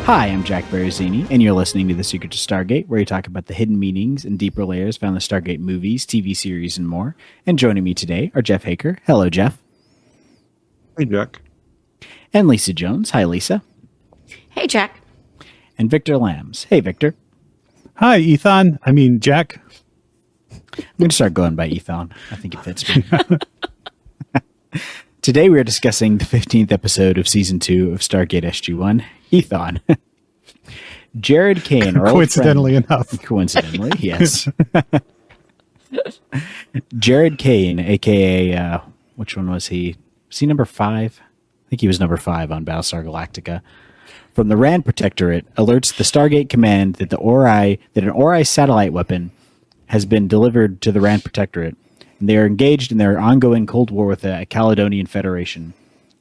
Hi, I'm Jack Baruzzini, and you're listening to The Secret to Stargate, where we talk about the hidden meanings and deeper layers found in the Stargate movies, TV series, and more. And joining me today are Jeff Haecker. Hello, Jeff. Hey, Jack. And Lisa Jones. Hi, Lisa. Hey, Jack. And Victor Lambs. Hey, Victor. Hi, Jack. I'm going to start going by Ethan. I think it fits me. Today we are discussing the 15th episode of Season 2 of Stargate SG-1, Ethan. Jared Kane, our coincidentally old friend, enough. Coincidentally, yes. Jared Kane, a.k.a. Which one was he? Was he number 5? I think he was number 5 on Battlestar Galactica. From the Rand Protectorate, alerts the Stargate Command that an Ori satellite weapon has been delivered to the Rand Protectorate, and they are engaged in their ongoing Cold War with the Caledonian Federation.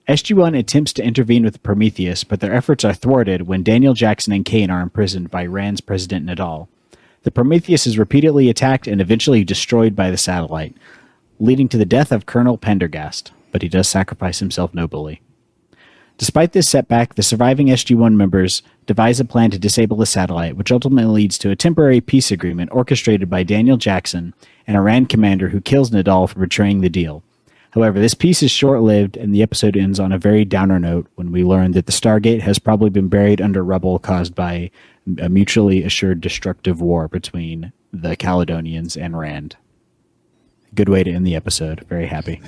SG-1 attempts to intervene with Prometheus, but their efforts are thwarted when Daniel Jackson and Kane are imprisoned by Rand's President Nadal. The Prometheus is repeatedly attacked and eventually destroyed by the satellite, leading to the death of Colonel Pendergast, but he does sacrifice himself nobly. Despite this setback, the surviving SG-1 members devise a plan to disable the satellite, which ultimately leads to a temporary peace agreement orchestrated by Daniel Jackson and a Rand commander who kills Nadal for betraying the deal. However, this peace is short-lived, and the episode ends on a very downer note when we learn that the Stargate has probably been buried under rubble caused by a mutually assured destructive war between the Caledonians and Rand. Good way to end the episode. Very happy.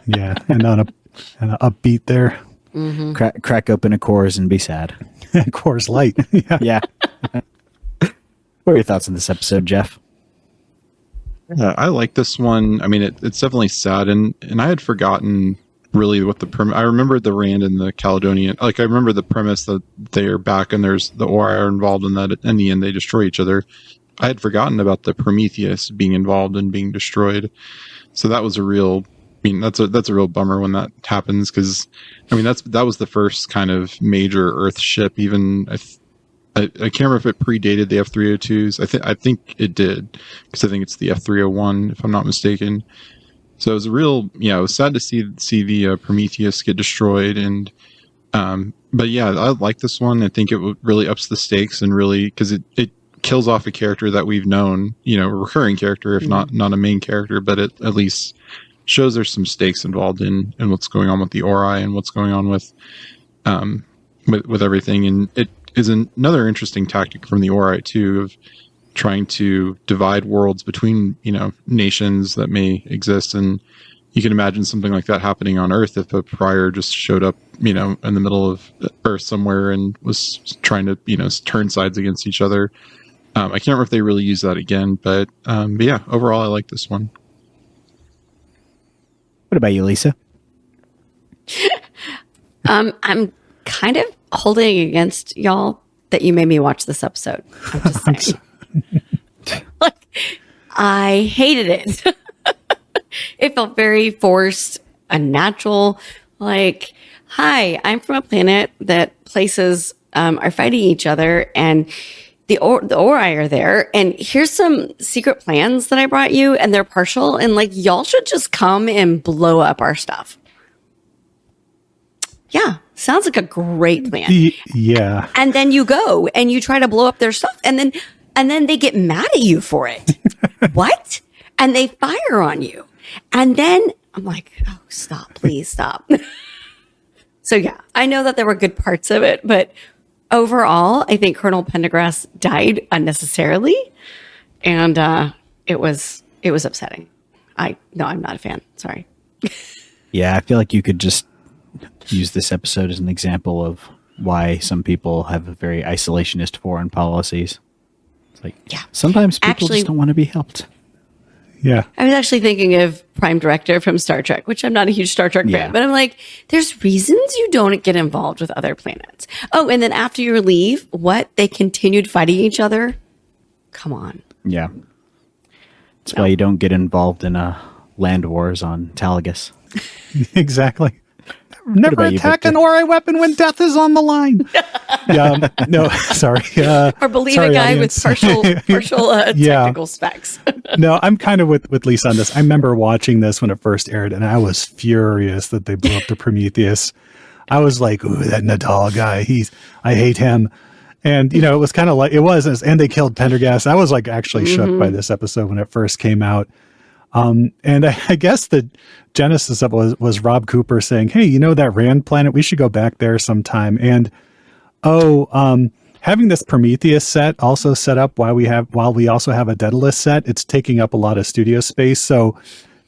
Yeah, and on an upbeat there. Mm-hmm. Crack open a Coors and be sad. Coors Light. Yeah. What are your thoughts on this episode, Jeff? Yeah, I like this one. I mean, it's definitely sad, and I had forgotten really what I remembered the Rand and the Caledonian. Like, I remember the premise that they are back and there's the Ori are involved in that. In the end, they destroy each other. I had forgotten about the Prometheus being involved and being destroyed. So that was that's a real bummer when that happens, because I mean that was the first kind of major Earth ship. Even I can't remember if it predated the F-302s. I think it did, because I think it's the F-301 if I'm not mistaken. So it was it was sad to see the Prometheus get destroyed, and but yeah, I like this one. I think it really ups the stakes, and really, because it kills off a character that we've known, a recurring character, if not a main character, but it at least shows there's some stakes involved in what's going on with the Ori and what's going on with everything. And it is another interesting tactic from the Ori too, of trying to divide worlds between, nations that may exist. And you can imagine something like that happening on Earth if a prior just showed up, in the middle of Earth somewhere and was trying to, turn sides against each other. I can't remember if they really use that again, but yeah, overall, I like this one. What about you, Lisa? I'm kind of holding against y'all that you made me watch this episode. I'm just saying. I hated it. It felt very forced, unnatural. Like, hi, I'm from a planet that places are fighting each other, and the Ori are there, and here's some secret plans that I brought you, and they're partial, and y'all should just come and blow up our stuff. Yeah, sounds like a great plan. Yeah. And then you go and you try to blow up their stuff, and then they get mad at you for it. What? And they fire on you. And then I'm like, oh, stop, please stop. So yeah, I know that there were good parts of it, but overall, I think Colonel Pendergast died unnecessarily, and it was upsetting. I'm not a fan. Sorry. Yeah, I feel like you could just use this episode as an example of why some people have very isolationist foreign policies. It's like, yeah, sometimes people just don't want to be helped. Yeah. I was actually thinking of Prime Directive from Star Trek, which I'm not a huge Star Trek fan, but I'm like, there's reasons you don't get involved with other planets. Oh, and then after you leave, they continued fighting each other? Come on. Yeah. That's why you don't get involved in land wars on Talagus. Exactly. Never attack an Ori weapon when death is on the line. Yeah, no, sorry. Or believe a guy audience. With partial technical specs. No, I'm kind of with Lisa on this. I remember watching this when it first aired, and I was furious that they blew up the Prometheus. I was like, ooh, that Nadal guy, I hate him. And, you know, it was kind of like, and they killed Pendergast. I was like actually shook by this episode when it first came out. And I guess the genesis of it was Rob Cooper saying, hey, you know that Rand planet? We should go back there sometime. And, having this Prometheus set also set up while we also have a Daedalus set, it's taking up a lot of studio space. So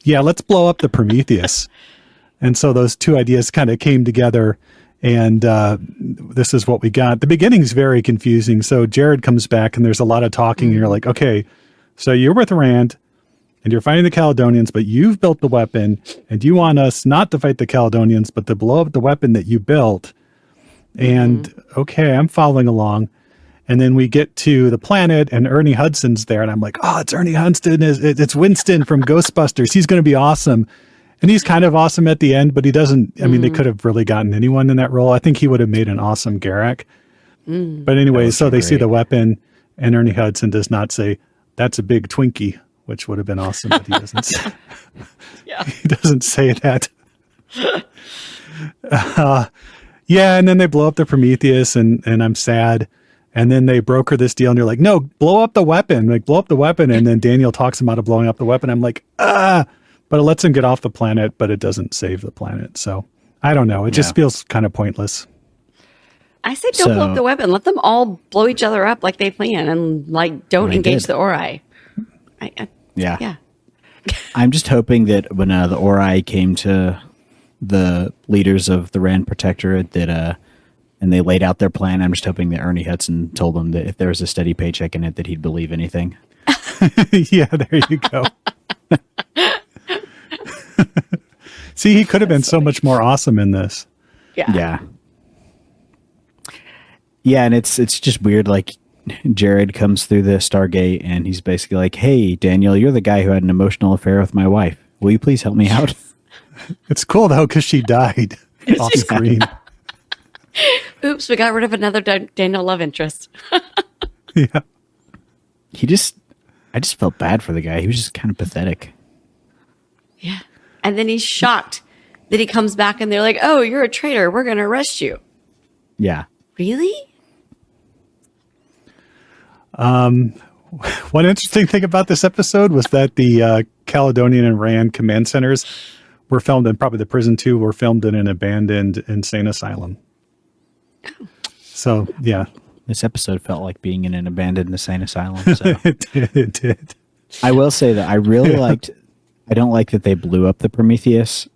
yeah, let's blow up the Prometheus. And so those two ideas kind of came together, and this is what we got. The beginning's very confusing. So Jared comes back and there's a lot of talking, and you're like, okay, so you're with Rand and you're fighting the Caledonians, but you've built the weapon and you want us not to fight the Caledonians, but to blow up the weapon that you built. And okay, I'm following along. And then we get to the planet and Ernie Hudson's there. And I'm like, oh, it's Ernie Hudson. It's Winston from Ghostbusters. He's going to be awesome. And he's kind of awesome at the end, but he doesn't. I mean, they could have really gotten anyone in that role. I think he would have made an awesome Garak. But anyway, so they see the weapon and Ernie Hudson does not say, that's a big Twinkie, which would have been awesome. But he doesn't say, he doesn't say that. Yeah, and then they blow up the Prometheus, and I'm sad. And then they broker this deal, and you're like, no, blow up the weapon. Like, blow up the weapon. And then Daniel talks him out of blowing up the weapon. I'm like, but it lets him get off the planet, but it doesn't save the planet. So I don't know. It just feels kind of pointless. I say don't blow up the weapon. Let them all blow each other up like they plan, and like don't engage the Ori. Yeah. I'm just hoping that when the Ori came to the leaders of the Rand Protectorate and they laid out their plan, I'm just hoping that Ernie Hudson told them that if there was a steady paycheck in it, that he'd believe anything. Yeah, there you go. See, he could have been so much more awesome in this. Yeah. Yeah, and it's just weird. Like, Jared comes through the Stargate, and he's basically like, hey, Daniel, you're the guy who had an emotional affair with my wife. Will you please help me out? It's cool, though, because she died off screen. Oops, we got rid of another Daniel love interest. Yeah. I just felt bad for the guy. He was just kind of pathetic. Yeah. And then he's shocked that he comes back and they're like, oh, you're a traitor. We're going to arrest you. Yeah. Really? One interesting thing about this episode was that the Caledonian and Rand command centers were filmed, and probably the prison too, were filmed in an abandoned insane asylum. So, yeah. This episode felt like being in an abandoned insane asylum. So. It did. I will say that I really liked, I don't like that they blew up the Prometheus,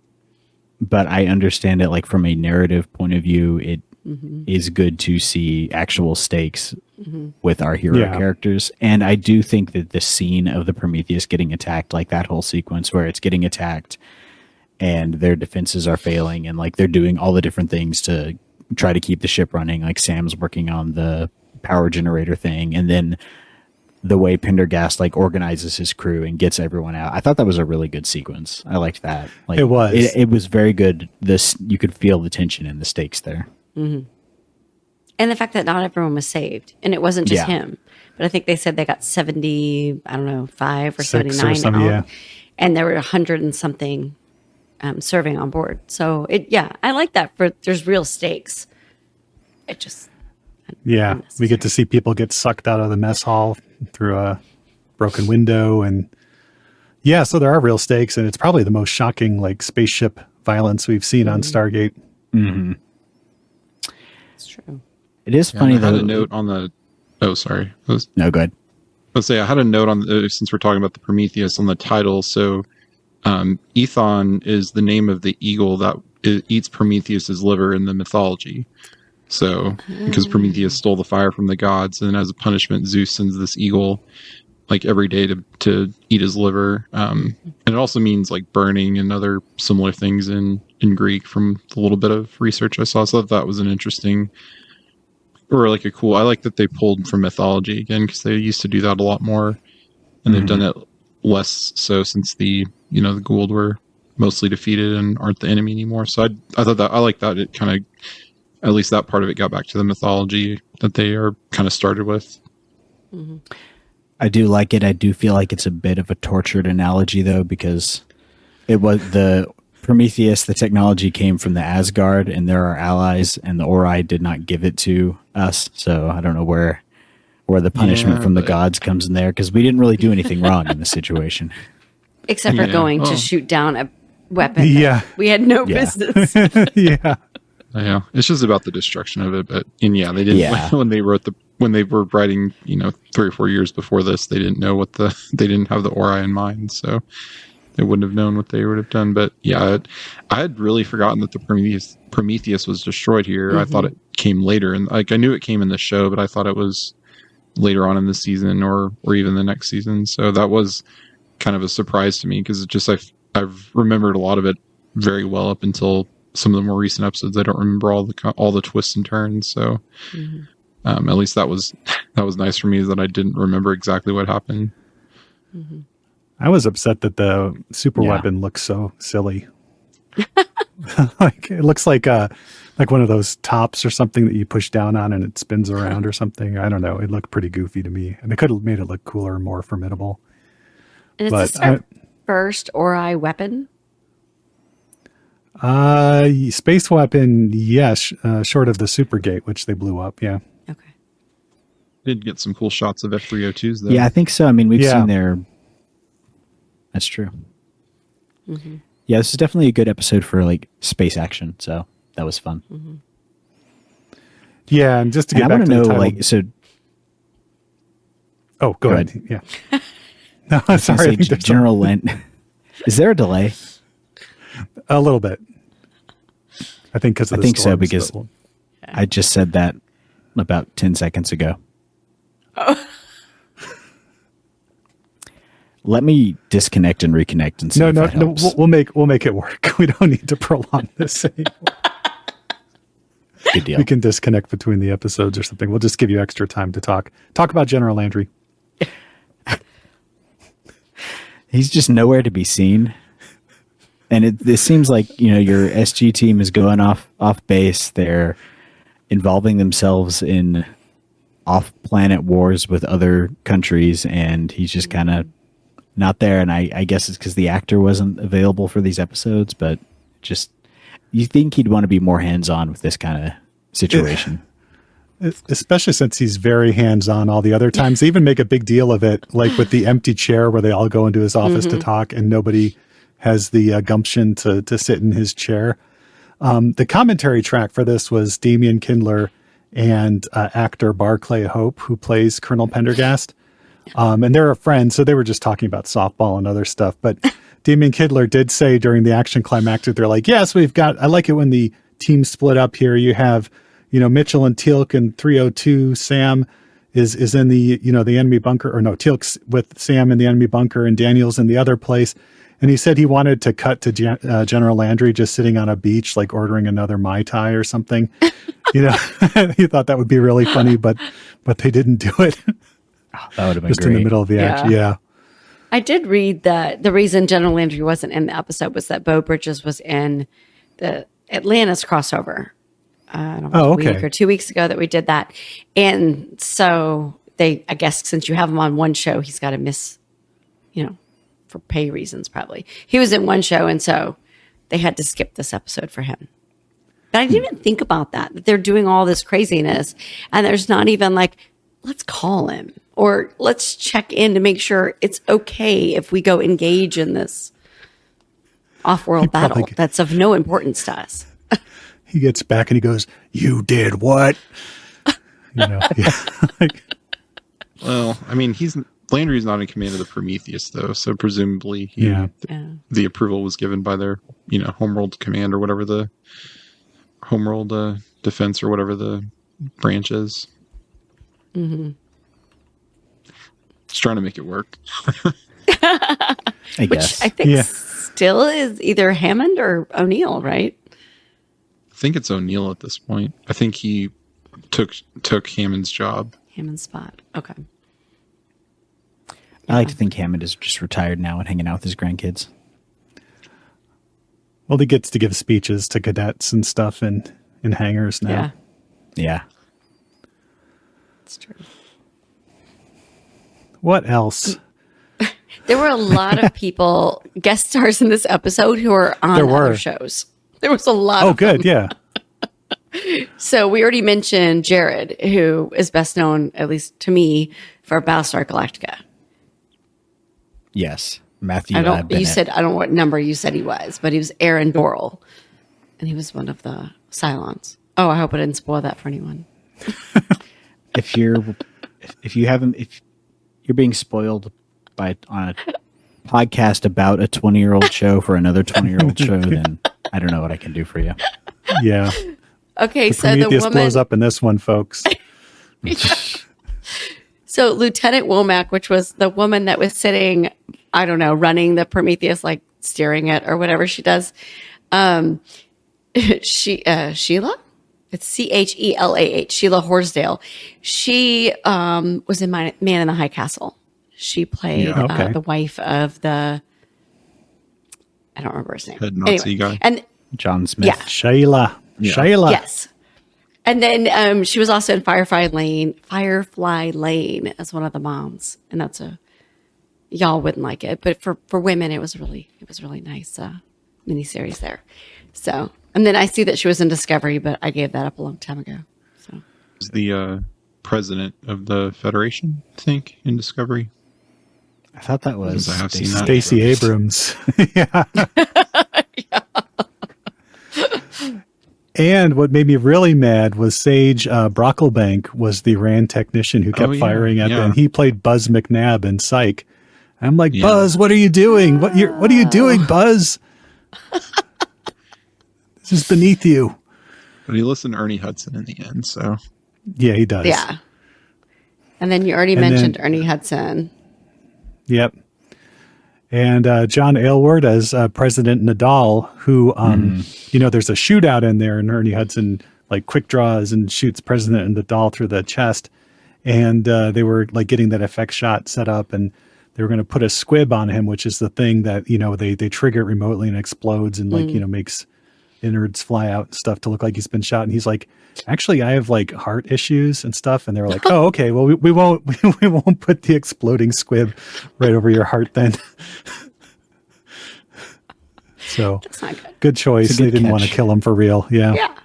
but I understand it like from a narrative point of view. It is good to see actual stakes with our hero characters. And I do think that the scene of the Prometheus getting attacked, like that whole sequence where it's getting attacked and their defenses are failing and like they're doing all the different things to try to keep the ship running. Like Sam's working on the power generator thing, and then the way Pendergast like organizes his crew and gets everyone out. I thought that was a really good sequence. I liked that. Like it was. It was very good. You could feel the tension and the stakes there. And the fact that not everyone was saved, and it wasn't just him, but I think they said they got 70, I don't know, 5 or 79 out, and there were 100 and something serving on board. So I like that. There's real stakes. It just we get to see people get sucked out of the mess hall through a broken window, and so there are real stakes, and it's probably the most shocking like spaceship violence we've seen on Stargate. It's true. It is funny though. I had a note on the. Oh, sorry. No, go ahead. Let's say I had a note on since we're talking about the Prometheus on the title. So, Ethon is the name of the eagle that eats Prometheus's liver in the mythology. So, because Prometheus stole the fire from the gods, and as a punishment, Zeus sends this eagle like every day to eat his liver. And it also means like burning and other similar things in Greek from the little bit of research I saw. So that was an interesting, or like a cool, I like that they pulled from mythology again, because they used to do that a lot more, and they've done it less so since the Goa'uld were mostly defeated and aren't the enemy anymore. So I thought that, I like that it kind of, at least that part of it got back to the mythology that they are kind of started with. I do like it. I do feel like it's a bit of a tortured analogy though, because it was Prometheus, the technology came from the Asgard, and they're our allies, and the Ori did not give it to us. So I don't know where the punishment from the gods comes in there, because we didn't really do anything wrong in this situation. Except for going to shoot down a weapon. Yeah. We had no business. Yeah. Yeah, it's just about the destruction of it. But they didn't when they were writing, 3 or 4 years before this, they didn't know they didn't have the Ori in mind, so they wouldn't have known what they would have done. But yeah, I had really forgotten that the Prometheus was destroyed here. Mm-hmm. I thought it came later, and I knew it came in the show, but I thought it was later on in the season or even the next season. So that was kind of a surprise to me, because I've remembered a lot of it very well up until some of the more recent episodes. I don't remember all the twists and turns. So at least that was nice for me, is that I didn't remember exactly what happened. Mm-hmm. I was upset that the super weapon looks so silly. Like it looks like one of those tops or something that you push down on and it spins around or something. I don't know. It looked pretty goofy to me, and they could have made it look cooler and more formidable. And is this our first Ori weapon? Space weapon, yes. Short of the Supergate, which they blew up. Yeah. Okay. Did get some cool shots of F-302s though. Yeah, I think so. I mean, we've seen their. That's true. Mm-hmm. Yeah, this is definitely a good episode for like space action. So that was fun. Mm-hmm. Yeah, and just to get I back want to to know, the title, like, so. Oh, go ahead. Yeah. No, I'm sorry. I think there's General Lent. Is there a delay? a little bit. I think because of the I think so, storms, because but I just said that about 10 seconds ago. Oh. Let me disconnect and reconnect and see if that no. helps. We'll make it work. We don't need to prolong this anymore. Good deal. We can disconnect between the episodes or something. We'll just give you extra time to talk about General Landry. He's just nowhere to be seen. And it seems like, your SG team is going off base. They're involving themselves in off-planet wars with other countries, and he's just kind of not there. And I guess it's because the actor wasn't available for these episodes, but just you think he'd want to be more hands-on with this kind of situation. Especially since he's very hands-on all the other times. They even make a big deal of it, like with the empty chair where they all go into his office to talk and nobody has the gumption to sit in his chair. The commentary track for this was Damian Kindler and actor Barclay Hope, who plays Colonel Pendergast. And they're a friend, so they were just talking about softball and other stuff. But Damian Kindler did say during the action climactic, they're like, yes, I like it when the team split up here. You have, Mitchell and Teal'c and 302. Sam is in the, the enemy bunker, or no, Teal'c's with Sam in the enemy bunker and Daniel's in the other place. And he said he wanted to cut to General Landry just sitting on a beach, like ordering another Mai Tai or something. He thought that would be really funny, but they didn't do it. Oh, that would have been just great. in the middle of the action. Yeah. I did read that the reason General Landry wasn't in the episode was that Beau Bridges was in the Atlantis crossover. I don't know, a week or 2 weeks ago that we did that. And so I guess since you have him on one show, he's got to miss, for pay reasons, probably. He was in one show, and so they had to skip this episode for him. But I didn't even think about that they're doing all this craziness, and there's not even like, let's call him or let's check in to make sure it's okay if we go engage in this off-world battle that's of no importance to us. He gets back and he goes, "You did what?" Yeah. Well, I mean, Landry's not in command of the Prometheus, though, so presumably the approval was given by their, homeworld command or whatever the homeworld defense or whatever the branch is. Mm-hmm. Just trying to make it work. I guess. Which I think still is either Hammond or O'Neill, right? I think it's O'Neill at this point. I think he took Hammond's job. Hammond's spot. Okay. I like to think Hammond is just retired now and hanging out with his grandkids. Well, he gets to give speeches to cadets and stuff in hangars now. Yeah. That's true. What else? There were a lot of people, guest stars in this episode, who are on other shows. There was a lot of good. them. Yeah. So we already mentioned Jared, who is best known, at least to me, for Battlestar Galactica. Yes. Matthew You Bennett. said, I don't know what number you said he was, but he was Aaron Doral. And he was one of the Cylons. Oh, I hope I didn't spoil that for anyone. If you're being spoiled on a podcast about a 20-year-old show for another 20-year-old show, then I don't know what I can do for you. Yeah. Okay, The so the Prometheus woman blows up in this one, folks. So Lieutenant Womack, which was the woman that was sitting, I don't know, running the Prometheus, like steering it or whatever she does. Sheila? It's Chelah, Sheila Horsdale. She was in Man in the High Castle. She played the wife of I don't remember his name. Head Nazi guy. And John Smith. Yeah. Shayla. Yeah. Shayla. yes. And then she was also in Firefly Lane as one of the moms. And that's y'all wouldn't like it, but for women it was really nice miniseries there. So, and then I see that she was in Discovery, but I gave that up a long time ago. So Is the president of the Federation, I think, in Discovery. I thought that was I have seen that. Stacey Abrams. Yeah. And what made me really mad was Sage Brocklebank was the RAND technician who kept firing at them. He played Buzz McNabb in Psych. I'm like, Buzz, what are you doing? What are you doing, Buzz? This is beneath you. But he listened to Ernie Hudson in the end, so. Yeah, he does. yeah. And then you already mentioned Ernie Hudson. Yep. And John Aylward as President Nadal, who, there's a shootout in there, and Ernie Hudson like quick draws and shoots President Nadal through the chest. And they were like getting that effect shot set up, and they were going to put a squib on him, which is the thing that, they trigger it remotely and explodes and makes innards fly out and stuff to look like he's been shot. And he's like, actually, I have like heart issues and stuff. And they were like, oh, okay, well, we won't put the exploding squib right over your heart then. So That's not good. good choice. They didn't want to kill him for real. Yeah. Yeah.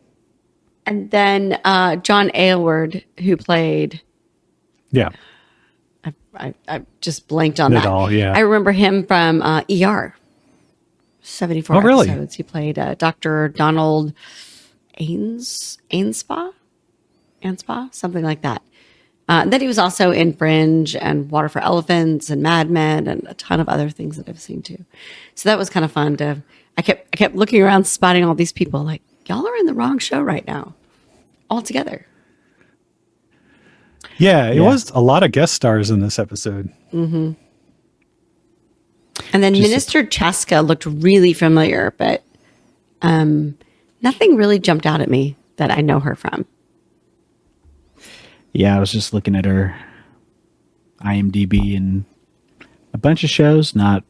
And then John Aylward, who played, Yeah. I just blanked on Nadal, that. yeah. I remember him from ER. 74 Oh, really? episodes. He played Dr. Donald Ainspa, something like that. Then he was also in Fringe and Water for Elephants and Mad Men and a ton of other things that I've seen too. So that was kind of fun I kept looking around, spotting all these people like, y'all are in the wrong show right now all together. Yeah. It was a lot of guest stars in this episode. Mm-hmm. And then Minister Chaska looked really familiar, but nothing really jumped out at me that I know her from. Yeah, I was just looking at her IMDb and a bunch of shows, not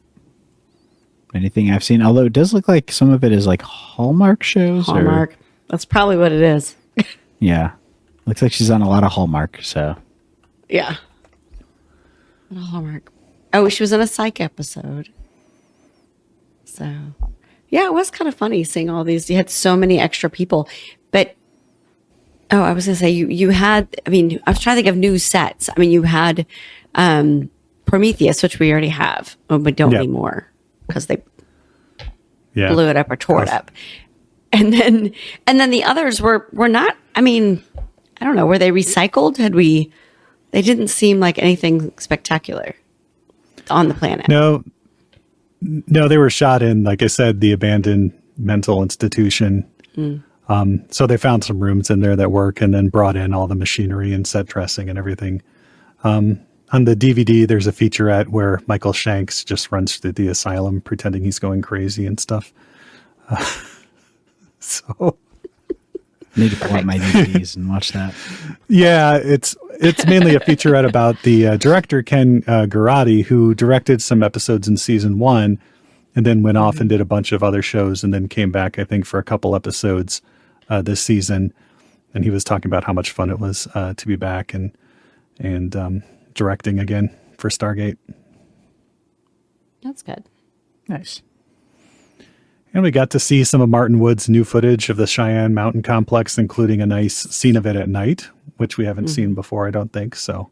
anything I've seen. Although it does look like some of it is like Hallmark shows. Hallmark. That's probably what it is. Yeah. Looks like she's on a lot of Hallmark, so. Yeah. Hallmark. Oh, she was in a Psych episode. So, yeah, it was kind of funny seeing all these. You had so many extra people. But, I was going to say, you had, I was trying to think of new sets. You had Prometheus, which we already have, but don't anymore because they blew it up or tore it up. And then the others were not, I don't know, were they recycled? They didn't seem like anything spectacular on the planet. No, they were shot in, like I said, the abandoned mental institution. So they found some rooms in there that work and then brought in all the machinery and set dressing and everything. On the DVD, there's a featurette where Michael Shanks just runs through the asylum pretending he's going crazy and stuff. So Need to pull out my DVDs and watch that. yeah, it's mainly a featurette about the director, Ken Garati, who directed some episodes in season 1 and then went off and did a bunch of other shows and then came back, I think, for a couple episodes this season. And he was talking about how much fun it was to be back and directing again for Stargate. That's good. Nice. And we got to see some of Martin Wood's new footage of the Cheyenne Mountain Complex, including a nice scene of it at night, which we haven't seen before, I don't think. So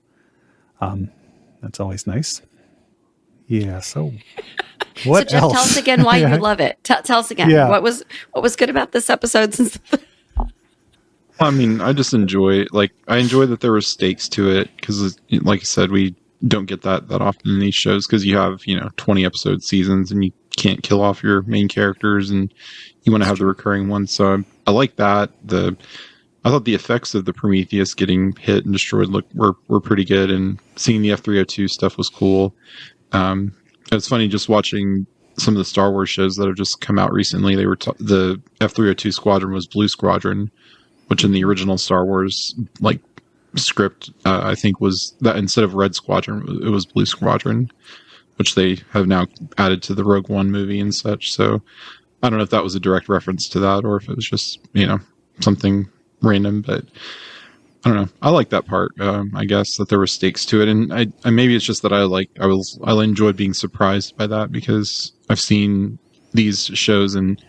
that's always nice. Yeah. So what so Jeff, else? tell us again why Yeah. you love it. Tell us again. Yeah. What was good about this episode? Since I mean, I just enjoy that there were stakes to it because, like I said, we don't get that often in these shows because you have 20 episode seasons and you can't kill off your main characters and you want to have the recurring ones. So I like that. I thought the effects of the Prometheus getting hit and destroyed were pretty good, and seeing the F-302 stuff was cool. It's funny just watching some of the Star Wars shows that have just come out recently. They were the F-302 squadron was Blue Squadron, which in the original Star Wars script, I think was that instead of Red Squadron, it was Blue Squadron, which they have now added to the Rogue One movie and such. So I don't know if that was a direct reference to that or if it was just something random, but I don't know. I like that part. I guess that there were stakes to it, and I maybe it's just that I enjoyed being surprised by that because I've seen these shows and.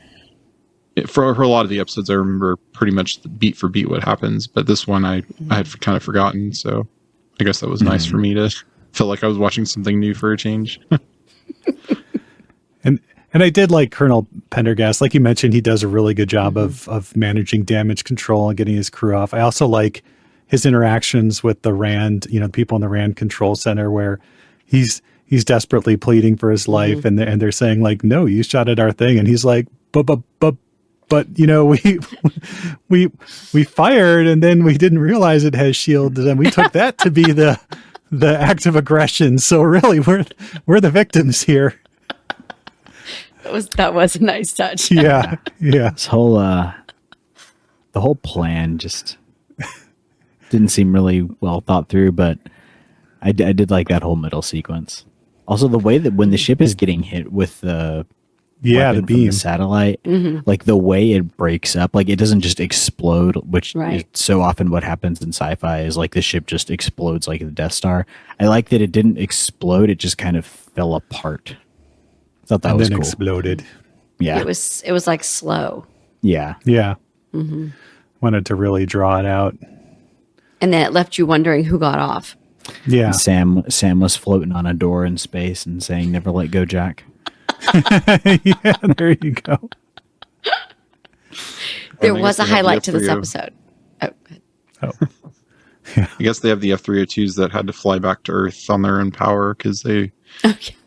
For a lot of the episodes, I remember pretty much beat for beat what happens, but this one I had kind of forgotten, so I guess that was nice for me to feel like I was watching something new for a change. And I did like Colonel Pendergast. Like you mentioned, he does a really good job of managing damage control and getting his crew off. I also like his interactions with the Rand, people in the Rand Control Center where he's desperately pleading for his life and they're saying like, no, you shot at our thing. And he's like, but we fired and then we didn't realize it has shields and we took that to be the act of aggression. So really we're the victims here. that was a nice touch. Yeah. This whole the whole plan just didn't seem really well thought through, but I did like that whole middle sequence. Also, the way that when the ship is getting hit with the The weapon from beam. the satellite, like the way it breaks up, like it doesn't just explode, which is so often what happens in sci-fi is like the ship just explodes like the Death Star. I like that it didn't explode; it just kind of fell apart. I thought that was then cool. Exploded. Yeah, It was like slow, yeah. Yeah. Wanted to really draw it out. and then it left you wondering who got off. Yeah. Sam was floating on a door in space and saying, "Never let go, Jack." Yeah, there you go. There I was guess a they have the highlight to this F3O. episode. Oh, good. Oh. I guess they have the F-302s that had to fly back to Earth on their own power because they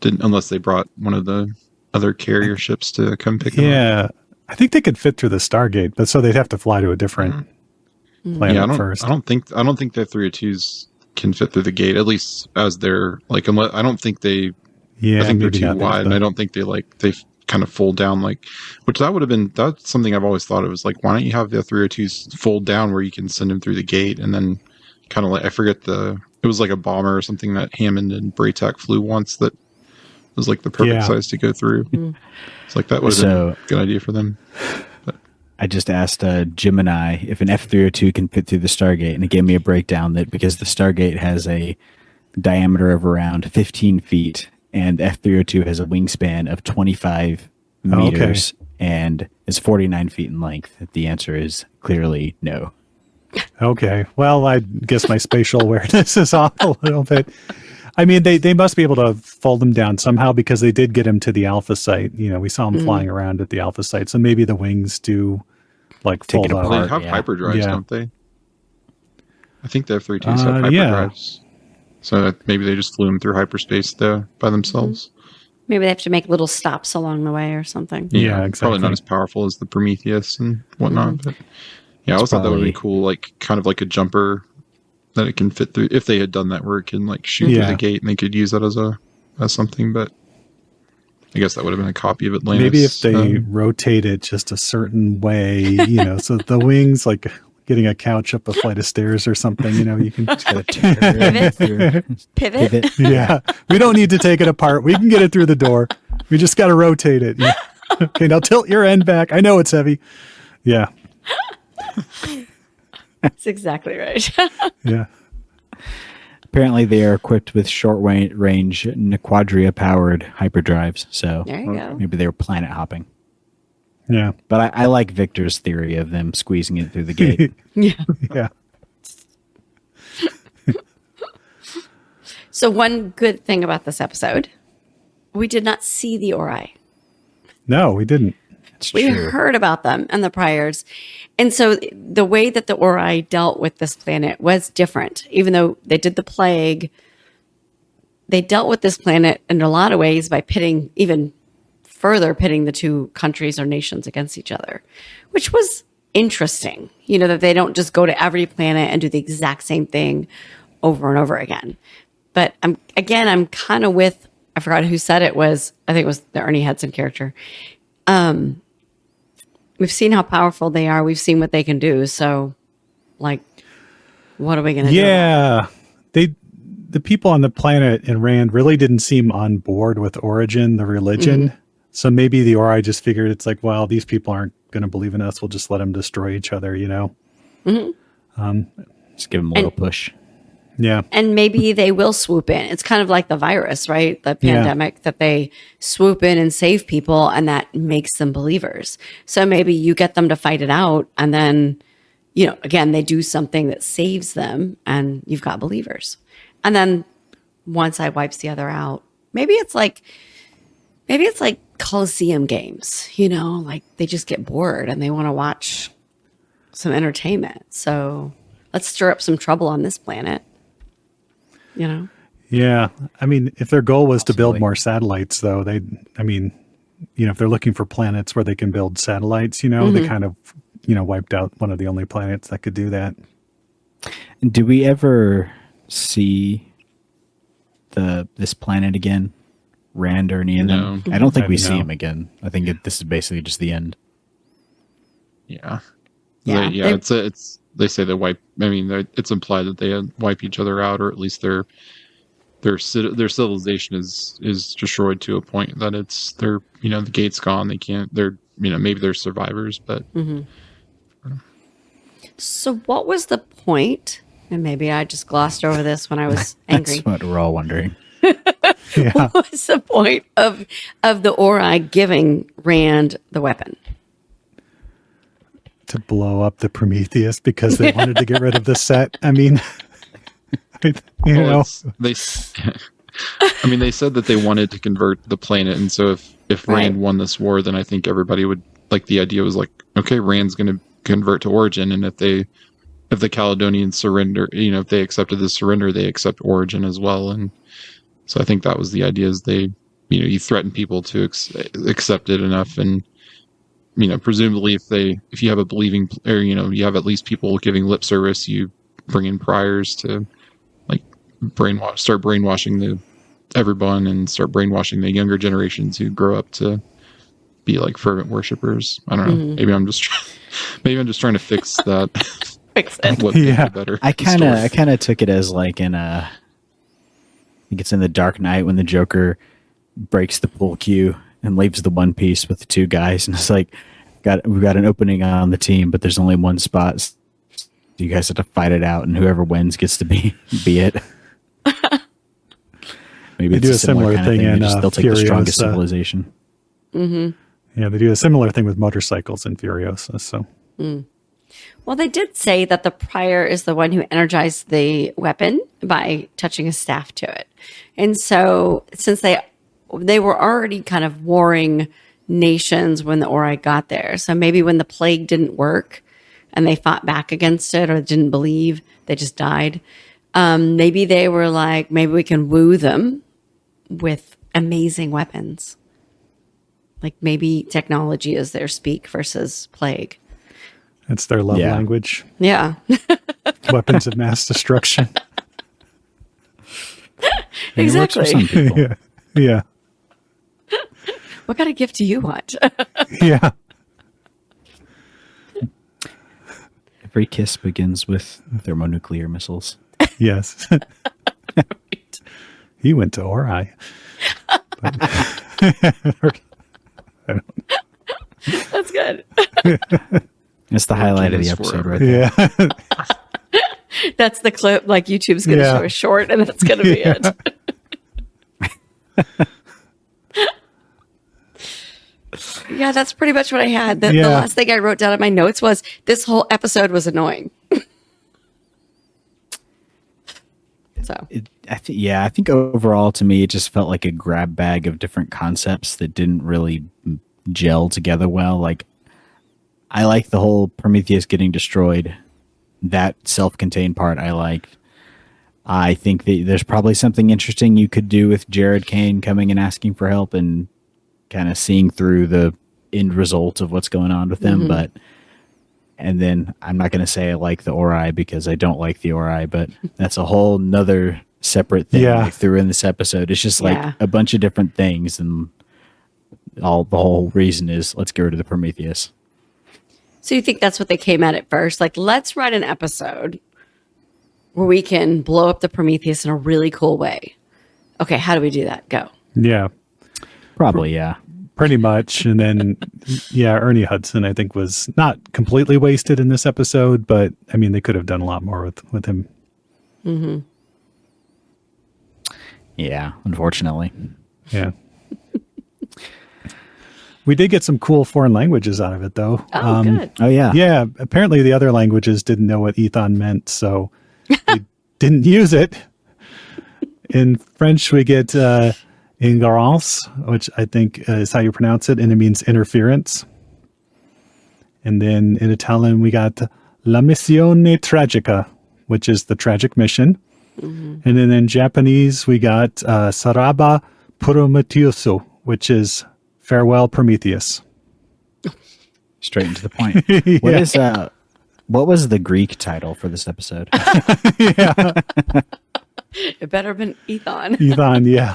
didn't, unless they brought one of the other carrier ships to come pick them up. Yeah. I think they could fit through the Stargate, but so they'd have to fly to a different planet Yeah, first. I don't think the F-302s can fit through the gate, at least as they're like. Unless, I don't think they. Yeah, I think they're maybe too not. wide, and I don't think they kind of fold down which that would have been. That's something I've always thought. It was like, why don't you have the F-302s fold down where you can send them through the gate, and then kind of like I forget it was like a bomber or something that Hammond and Braytak flew once that was like the perfect size to go through. It's like that would have been a good idea for them. I just asked Gemini if an F-302 can fit through the Stargate, and it gave me a breakdown that because the Stargate has a diameter of around 15 feet, and F-302 has a wingspan of 25 meters, and is 49 feet in length, the answer is clearly no. Okay. Well, I guess my spatial awareness is off a little bit. I mean, they must be able to fold them down somehow because they did get him to the Alpha site. We saw him flying around at the Alpha site. So maybe the wings do like Take it fold apart. out. They have hyperdrives, Yeah. don't they? I think the F-302s have hyperdrives. So that maybe they just flew them through hyperspace by themselves. Maybe they have to make little stops along the way or something. Yeah, Probably not exactly. as powerful as the Prometheus and whatnot. But yeah, I always thought that would be cool, like kind of like a jumper that it can fit through. If they had done that where it can like shoot through the gate and they could use that as something, but I guess that would have been a copy of Atlantis. Maybe if they rotate it just a certain way, so the wings like getting a couch up a flight of stairs or something, you can. Pivot. Yeah, we don't need to take it apart. We can get it through the door. We just got to rotate it. Yeah. Okay, now tilt your end back. I know it's heavy. Yeah, That's exactly right. yeah. Apparently, they are equipped with short-range Quadria-powered hyperdrives. So There you go. maybe they were planet hopping. Yeah. But I like Victor's theory of them squeezing it through the gate. Yeah. Yeah. So one good thing about this episode, we did not see the Ori. No, we didn't. It's We true. heard about them and the priors. And so the way that the Ori dealt with this planet was different. Even though they did the plague, they dealt with this planet in a lot of ways by pitting the two countries or nations against each other, which was interesting. You know, that they don't just go to every planet and do the exact same thing over and over again. But I'm kind of with, I forgot who said it was, I think it was the Ernie Hudson character. We've seen how powerful they are. We've seen what they can do. So, like, what are we going to do? Yeah. The people on the planet in Rand really didn't seem on board with Origin, the religion. Mm-hmm. So maybe the Ori just figured it's like, well, these people aren't going to believe in us. We'll just let them destroy each other, you know? Just give them a little push. Yeah. And maybe they will swoop in. It's kind of like the virus, right? The pandemic, that they swoop in and save people, and that makes them believers. So maybe you get them to fight it out, and then, you know, again, they do something that saves them, and you've got believers. And then one side wipes the other out. Maybe it's like Coliseum games, you know, like they just get bored and they want to watch some entertainment. So let's stir up some trouble on this planet. You know? Yeah. I mean, if their goal was to build Possibly. more satellites, though, if they're looking for planets where they can build satellites, you know, they kind of, wiped out one of the only planets that could do that. And do we ever see this planet again? Rand or any of them? No. I don't think we No. see him again. I think this is basically just the end. Yeah. Yeah. They say they wipe. I mean, it's implied that they wipe each other out, or at least their civilization is destroyed to a point that the gate's gone. They can't. Maybe they're survivors, but So what was the point? And maybe I just glossed over this when I was angry. That's what we're all wondering. Yeah. What was the point of the Ori giving Rand the weapon? To blow up the Prometheus because they wanted to get rid of the set. I mean, they they said that they wanted to convert the planet, and so if Rand won this war, then I think everybody would like. The idea was like, okay, Rand's going to convert to Origin, and if the Caledonians surrender, if they accepted the surrender, they accept Origin as well. And so I think that was the idea: is you threaten people to accept it enough, and presumably if you have a believing, or you have at least people giving lip service, you bring in priors to like start brainwashing everyone, and start brainwashing the younger generations who grow up to be like fervent worshipers. I don't know. Mm-hmm. Maybe I'm just trying to fix that. Fix it. What could be Yeah. better? I story. kind of took it as like I think it's in The Dark Knight when the Joker breaks the pool cue and leaves the one piece with the two guys, and it's like, we've got an opening on the team, but there's only one spot. So you guys have to fight it out, and whoever wins gets to be it. Maybe They it's do a a similar similar kind of thing thing. in, They'll take the strongest Furiosa. civilization. Yeah, they do a similar thing with motorcycles in Furiosa. So Well, they did say that the prior is the one who energized the weapon by touching a staff to it. And so since they were already kind of warring nations when the Ori got there. So maybe when the plague didn't work and they fought back against it or didn't believe, they just died. Maybe they were like, maybe we can woo them with amazing weapons. Like maybe technology is their speak versus plague. it's their love Yeah. language. Yeah. Weapons of mass destruction. And it works for some Exactly. people. Yeah. Yeah. What kind of gift do you want? Yeah. Every kiss begins with thermonuclear missiles. Yes. He went to Ori. That's good. It's the highlight of the Jonas episode, forever. right there. Yeah. That's the clip. Like YouTube's going to Yeah. show a short, and that's going to be it. Yeah, that's pretty much what I had. The Yeah. last thing I wrote down in my notes was this whole episode was annoying. So I think overall to me, it just felt like a grab bag of different concepts that didn't really gel together well. Like, I like the whole Prometheus getting destroyed. That self-contained part I liked. I think that there's probably something interesting you could do with Jared Kane coming and asking for help and kind of seeing through the end result of what's going on with them. And then I'm not going to say I like the Ori because I don't like the Ori, but that's a whole nother separate thing Yeah. I threw in this episode. It's just like Yeah. a bunch of different things, and the whole reason is let's get rid of the Prometheus. So you think that's what they came at first? Like, let's write an episode where we can blow up the Prometheus in a really cool way. Okay, how do we do that? Go. Yeah, Probably, yeah. pretty much. And then, yeah, Ernie Hudson, I think, was not completely wasted in this episode, but I mean, they could have done a lot more with him. Yeah, unfortunately. Yeah. We did get some cool foreign languages out of it, though. Oh, good. Oh, yeah. Yeah, apparently the other languages didn't know what Ethon meant, so they didn't use it. In French, we get ingérence, which I think is how you pronounce it, and it means interference. And then in Italian, we got la missione tragica, which is the tragic mission. And then in Japanese, we got saraba Prometheus, which is farewell Prometheus. Straight into the point. What is what was the Greek title for this episode? It better have been Ethon. Ethon, yeah.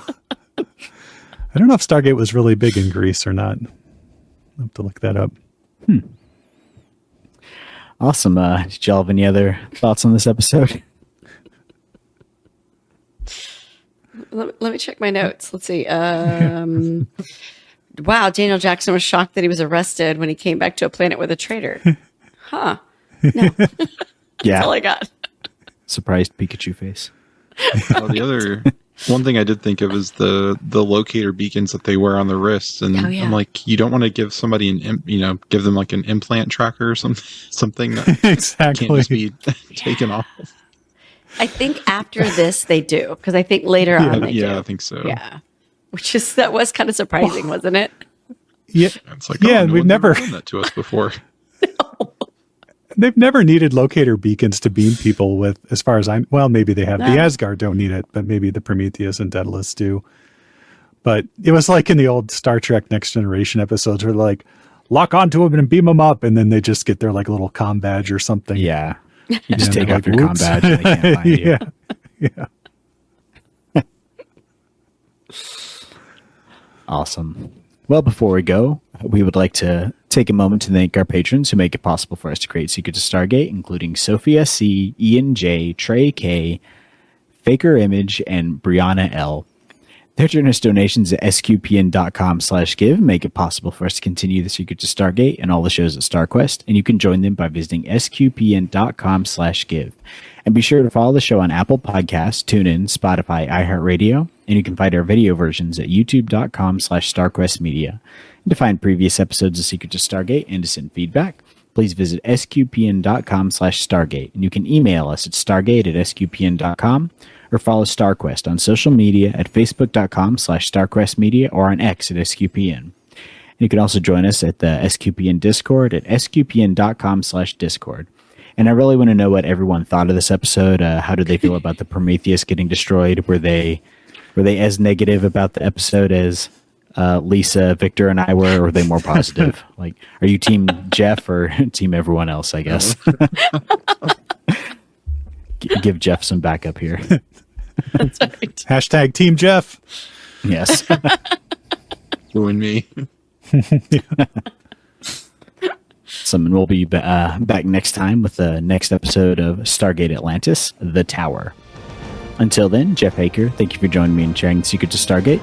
I don't know if Stargate was really big in Greece or not. I'll have to look that up. Awesome. Did y'all have any other thoughts on this episode? Let me check my notes. Let's see. Wow, Daniel Jackson was shocked that he was arrested when he came back to a planet with a traitor. Huh. No. That's all I got. Surprised Pikachu face. The other one thing I did think of is the locator beacons that they wear on the wrists, and Oh, yeah. I'm like, you don't want to give somebody give them like an implant tracker or something that can't Exactly. just be taken off. I think after this they do, because I think later on they do. I think so. Yeah. That was kind of surprising, wasn't it? Yeah, It's like, Yeah, no we've one's never- ever done that to us before. they've never needed locator beacons to beam people with, as far as well, maybe they have. No. The Asgard don't need it, but maybe the Prometheus and Daedalus do. But it was like in the old Star Trek Next Generation episodes where like, lock onto them and beam them up, and then they just get their like little comm badge or something. Yeah. You just And take they're off like, your comm "Whoops." badge and they can't find you. Yeah. Awesome. Well, before we go, we would like to take a moment to thank our patrons who make it possible for us to create Secrets of Stargate, including Sophia C., Ian J., Trey K., Faker Image, and Brianna L. Their generous donations at sqpn.com/give make it possible for us to continue the Secrets of Stargate and all the shows at StarQuest, and you can join them by visiting sqpn.com/give. And be sure to follow the show on Apple Podcasts, TuneIn, Spotify, iHeartRadio, and you can find our video versions at youtube.com/StarQuestMedia. And to find previous episodes of Secrets of Stargate and to send feedback, please visit sqpn.com/Stargate, and you can email us at stargate@sqpn.com or follow StarQuest on social media at facebook.com/StarQuestMedia or on X at SQPN. And you can also join us at the SQPN Discord at sqpn.com/Discord. And I really want to know what everyone thought of this episode. How did they feel about the Prometheus getting destroyed? Were they as negative about the episode as Lisa, Victor, and I were, or were they more positive? Like, are you team Jeff or team everyone else, I guess? Give Jeff some backup here. That's right. Hashtag Team Jeff. Yes. You and me. And we'll be back next time with the next episode of Stargate Atlantis, The Tower. Until then, Jeff Haecker, thank you for joining me in sharing the Secrets of Stargate.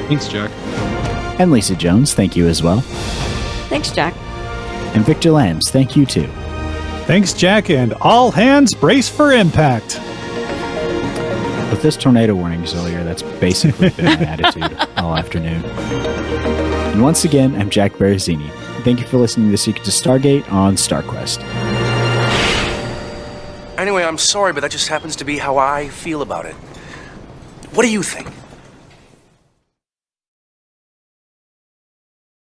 Thanks, Jack. And Lisa Jones, thank you as well. Thanks, Jack. And Victor Lambs, thank you too. Thanks, Jack, and all hands brace for impact. With this tornado warnings earlier, that's basically been my attitude all afternoon. And once again, I'm Jack Baruzzini. Thank you for listening to The Secret to Stargate on StarQuest. Anyway, I'm sorry, but that just happens to be how I feel about it. What do you think?